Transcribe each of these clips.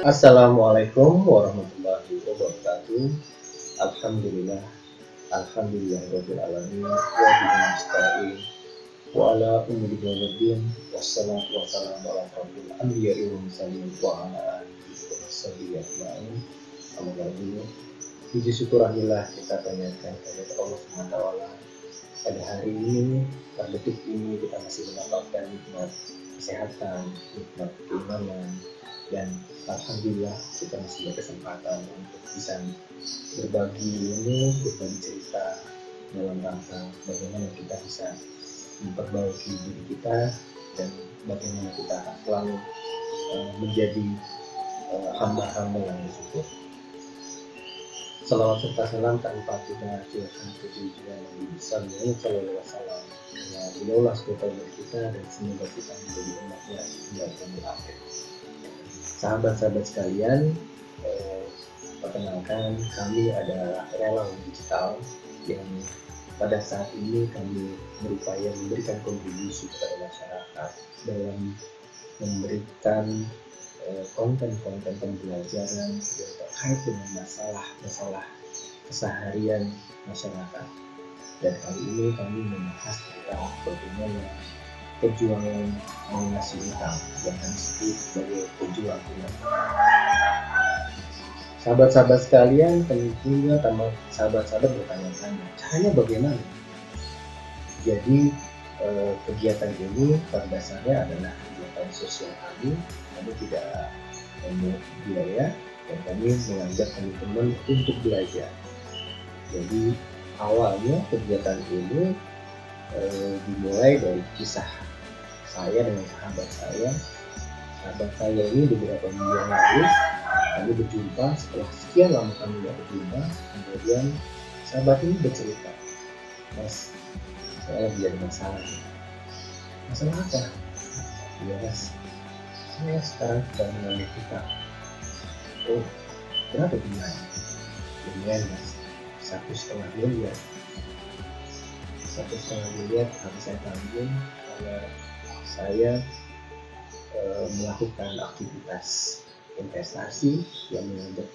Assalamualaikum warahmatullahi wabarakatuh. Alhamdulillah, alhamdulillahirabbil alamin wa bihi nasta'in wa ala umuri yaumiddin wassalatu wassalamu ala asyrofil anbiya'i wal mursalin wa ala alihi wa sahbihi ajma'in. Amma ba'du. Puji syukur alhamdulillah kita panjatkan kepada Allah Subhanahu wa taala. Pada hari ini, pada detik ini kita masih mendapatkan nikmat kesehatan, nikmat keimanan, dan alhamdulillah kita masih berkesempatan untuk bisa berbagi ilmu, berbagi cerita dalam rangka bagaimana kita bisa memperbaiki diri kita dan bagaimana kita akan selalu menjadi hamba-hamba yang bersyukur. Salawat serta salam tanpa kita curahkan ke junjungan Nabi Sallallahu Alaihi Wasallam. Ya, beliaulah sebagai dari kita dan semoga kita menjadi umatnya hingga yaumil akhir. Sahabat-sahabat sekalian, perkenalkan kami adalah relawan digital yang pada saat ini kami berupaya memberikan kontribusi kepada masyarakat dalam memberikan konten-konten pembelajaran yang terkait dengan masalah keseharian masyarakat. Dan kali ini kami membahas tentang bagaimana perjuangan melunasi utang yang kami sebut sebagai pejuang lunas. Sahabat-sahabat sekalian, tentunya sahabat-sahabat bertanya-tanya, caranya bagaimana? Jadi kegiatan ini pada dasarnya adalah kegiatan sosial kami tidak memungut biaya dan kami mengajak teman-teman untuk belajar. Jadi awalnya kegiatan ini dimulai dari kisah saya dengan sahabat saya. Sahabat saya ini beberapa minggu yang lalu kami berjumpa. Setelah sekian lama kami tidak berjumpa, kemudian sahabat ini bercerita, "Mas, saya lagi ada masalah." "Masalah apa?" "Ya Mas, saya sekarang sedang mengambil hutang." "Oh, berapa jumlahnya?" "Lumayan Mas, 1,5 miliar." 1,5 miliar harus saya tanggung karena saya melakukan aktivitas investasi yang mengajak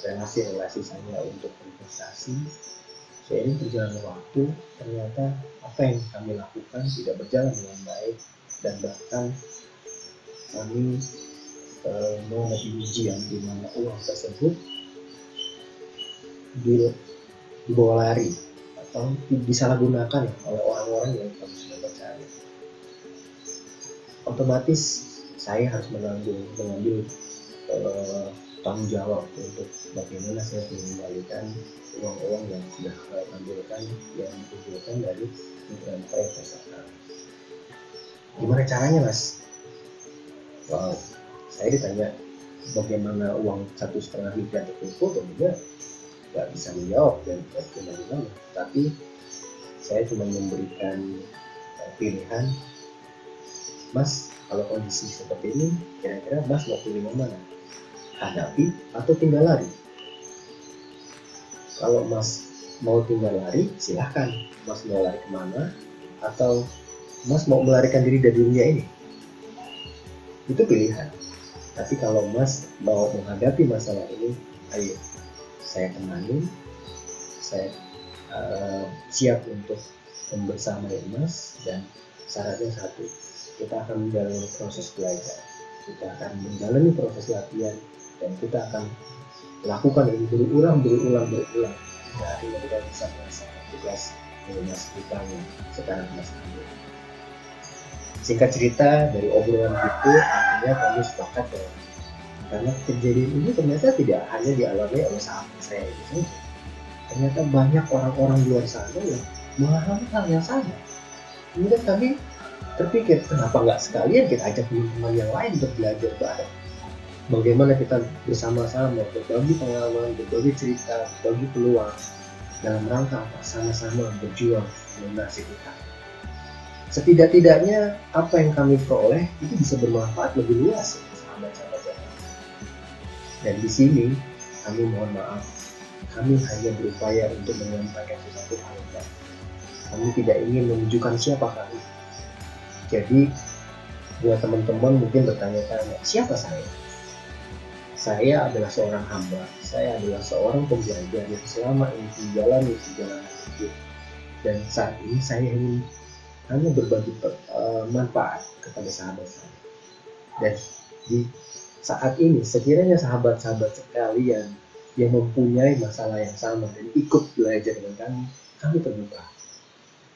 relasi-relasi saya untuk investasi. Seiring berjalannya waktu, ternyata apa yang kami lakukan tidak berjalan dengan baik dan bahkan kami menghadapi ujian di mana uang tersebut dibawa lari atau disalahgunakan oleh orang-orang yang kami sudah percaya. Otomatis saya harus mengambil tanggung jawab untuk bagaimana saya mengembalikan uang-uang yang sudah saya ambilkan, yang dikumpulkan dari beberapa investasi. Gimana caranya Mas? Wow, saya ditanya bagaimana uang 1,5 miliar terkumpul, tentunya nggak bisa menjawab dan bagaimana. Tapi saya cuma memberikan pilihan, "Mas, kalau kondisi seperti ini, kira-kira Mas mau pilih yang mana? Hadapi atau tinggal lari?" Kalau Mas mau tinggal lari, silahkan. Mas mau lari kemana? Atau Mas mau melarikan diri dari dunia ini? Itu pilihan. Tapi kalau Mas mau menghadapi masalah ini, ayo, saya temani. Saya siap untuk membersamai Mas, dan syaratnya satu, kita akan menjalani proses belajar, kita akan menjalani proses latihan, dan kita akan lakukan ini berulang hingga akhirnya kita bisa melaksanakan tugas melunasi hutang yang sekarang Mas ambil. Singkat cerita, dari obrolan itu akhirnya kami sepakat bahwa karena kejadian ini ternyata tidak hanya dialami oleh sahabat saya itu saja, ternyata banyak orang-orang di luar sana yang mengalami hal yang sama. Kemudian kami terpikir, kenapa nggak sekalian kita ajak teman-teman yang lain untuk belajar bareng. Bagaimana kita bersama-sama berbagi pengalaman, berbagi cerita, berbagi peluang dalam rangka sama-sama berjuang melunasi hutang. Setidak-tidaknya apa yang kami peroleh itu bisa bermanfaat lebih luas ya, sahabat-sahabat yang lain. Dan di sini kami mohon maaf, kami hanya berupaya untuk menyampaikan sesuatu hal yang baik. Kami tidak ingin menunjukkan siapa kami. Jadi buat teman-teman mungkin bertanya-tanya, siapa saya? saya adalah seorang hamba, saya adalah seorang pembelajar yang selama ini menjalani perjalanan hidup, dan saat ini saya ingin hanya berbagi manfaat kepada sahabat saya. Dan di saat ini sekiranya sahabat-sahabat sekalian yang mempunyai masalah yang sama dan ikut belajar dengan kami terbuka.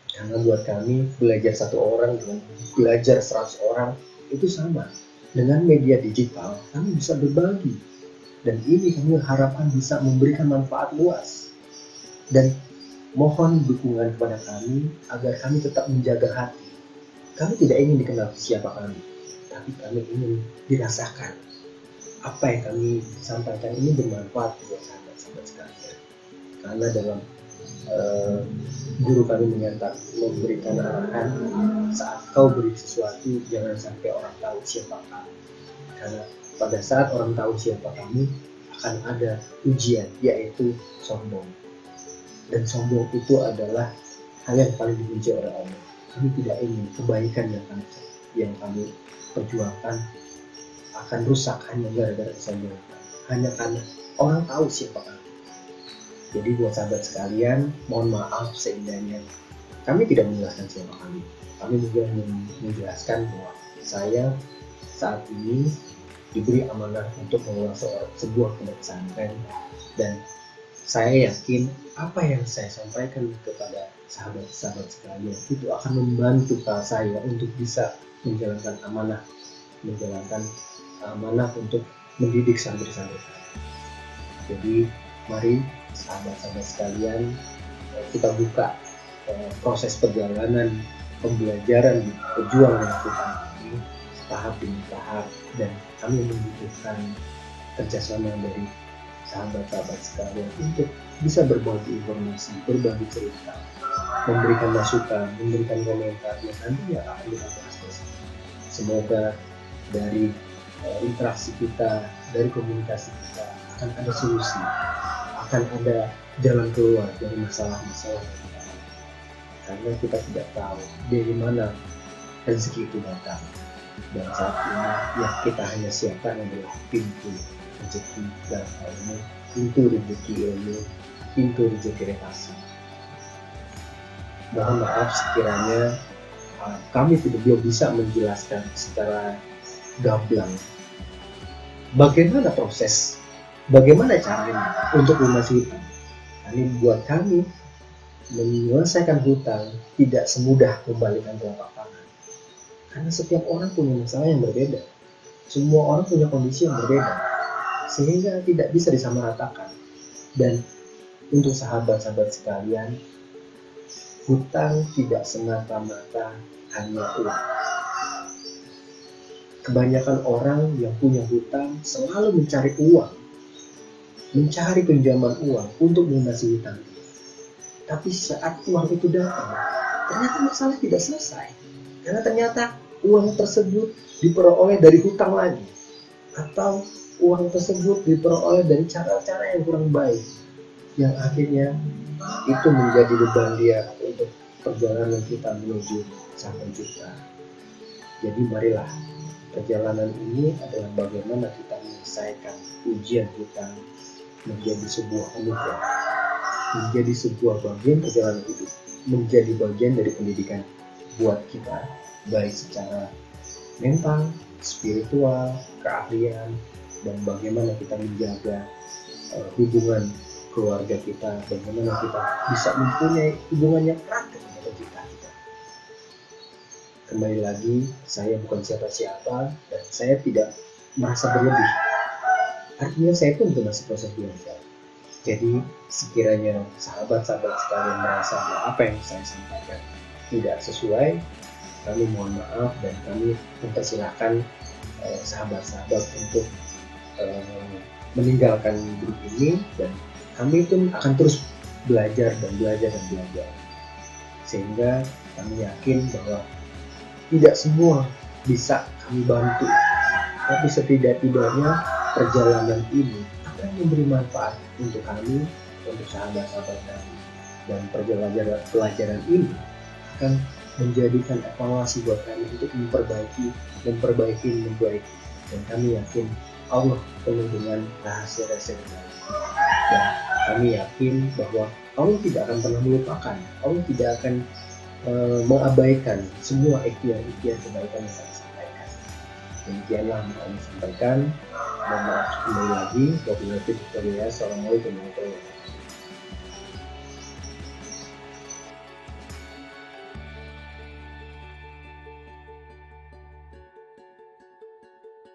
Karena buat kami belajar satu orang dengan belajar 100 orang itu sama. Dengan media digital kami bisa berbagi, dan ini kami harapkan bisa memberikan manfaat luas. Dan mohon dukungan kepada kami agar kami tetap menjaga hati. Kami tidak ingin dikenal siapa kami, tapi kami ingin dirasakan apa yang kami sampaikan ini bermanfaat buat sahabat-sahabat sekalian. Karena dalam guru kami memberikan arahan, saat kau beri sesuatu jangan sampai orang tahu siapa kamu, karena pada saat orang tahu siapa kamu akan ada ujian, yaitu sombong. Dan sombong itu adalah hal yang paling dibenci oleh Allah. Kami tidak ingin kebaikan yang kami perjuangkan akan rusak hanya gara-gara kesombongan, hanya karena orang tahu siapa kami. Jadi buat sahabat sekalian, mohon maaf seindahnya kami tidak menjelaskan siapa kami. Kami juga menjelaskan bahwa saya saat ini diberi amanah untuk mengelola sebuah pondok pesantren, dan saya yakin apa yang saya sampaikan kepada sahabat-sahabat sekalian itu akan membantu saya untuk bisa menjalankan amanah untuk mendidik santri-santri. Jadi mari sahabat-sahabat sekalian, kita buka proses perjalanan pembelajaran pejuang dengan Tuhan ini tahap demi tahap, dan kami membutuhkan kerjasama dari sahabat-sahabat sekalian untuk bisa berbagi informasi, berbagi cerita, memberikan masukan, memberikan komentar yang nantinya akan kita bahas bersama. Semoga dari interaksi kita, dari komunikasi kita akan ada solusi, akan ada jalan keluar dari masalah-masalah yang kita alami. Karena kita tidak tahu dari mana rezeki itu datang. Dan saat ini yang kita hanya siapkan adalah pintu rezeki dalam hal ini, pintu rezeki ilmu, pintu rezeki relasi. Mohon maaf sekiranya kami belum bisa menjelaskan secara gamblang bagaimana proses, bagaimana caranya untuk melunasi hutang. Ini buat kami menyelesaikan hutang tidak semudah membalikan telapak tangan, karena setiap orang punya masalah yang berbeda, semua orang punya kondisi yang berbeda, sehingga tidak bisa disamaratakan. Dan untuk sahabat-sahabat sekalian, hutang tidak semata-mata hanya uang. Kebanyakan orang yang punya hutang selalu mencari uang, mencari pinjaman uang untuk melunasi hutang. Tapi saat uang itu datang, ternyata masalah tidak selesai. Karena ternyata uang tersebut diperoleh dari hutang lagi, atau uang tersebut diperoleh dari cara-cara yang kurang baik, yang akhirnya itu menjadi beban dia untuk perjalanan kita menuju Sang Pencipta. Jadi marilah, perjalanan ini adalah bagaimana kita menyelesaikan ujian hutang menjadi sebuah anugerah, menjadi sebuah bagian perjalanan hidup, menjadi bagian dari pendidikan buat kita, baik secara mental, spiritual, keahlian, dan bagaimana kita menjaga hubungan keluarga kita, bagaimana kita bisa mempunyai hubungan yang erat dengan kita. Kembali lagi, saya bukan siapa-siapa dan saya tidak merasa berlebih. Artinya saya pun masih proses belajar. Jadi sekiranya sahabat-sahabat sekalian merasa bahwa apa yang saya sampaikan tidak sesuai, kami mohon maaf dan kami mempersilahkan sahabat-sahabat untuk meninggalkan grup ini, dan kami pun akan terus belajar, sehingga kami yakin bahwa tidak semua bisa kami bantu, tapi setidak-tidaknya perjalanan ini akan memberi manfaat untuk kami, untuk sahabat-sahabat kami, dan pelajaran ini akan menjadikan evaluasi buat kami untuk memperbaiki. dan kami yakin Allah penuh dengan rahasia-rahasia kebaikan. Dan kami yakin bahwa Allah tidak akan pernah melupakan, Allah tidak akan mengabaikan semua ikhtiar-ikhtiar kebaikan yang kami sampaikan. Demikianlah yang kami sampaikan. Mohon maaf kembali lagi. Wabillahi taufiq. Assalamualaikum warahmatullahi wabarakatuh.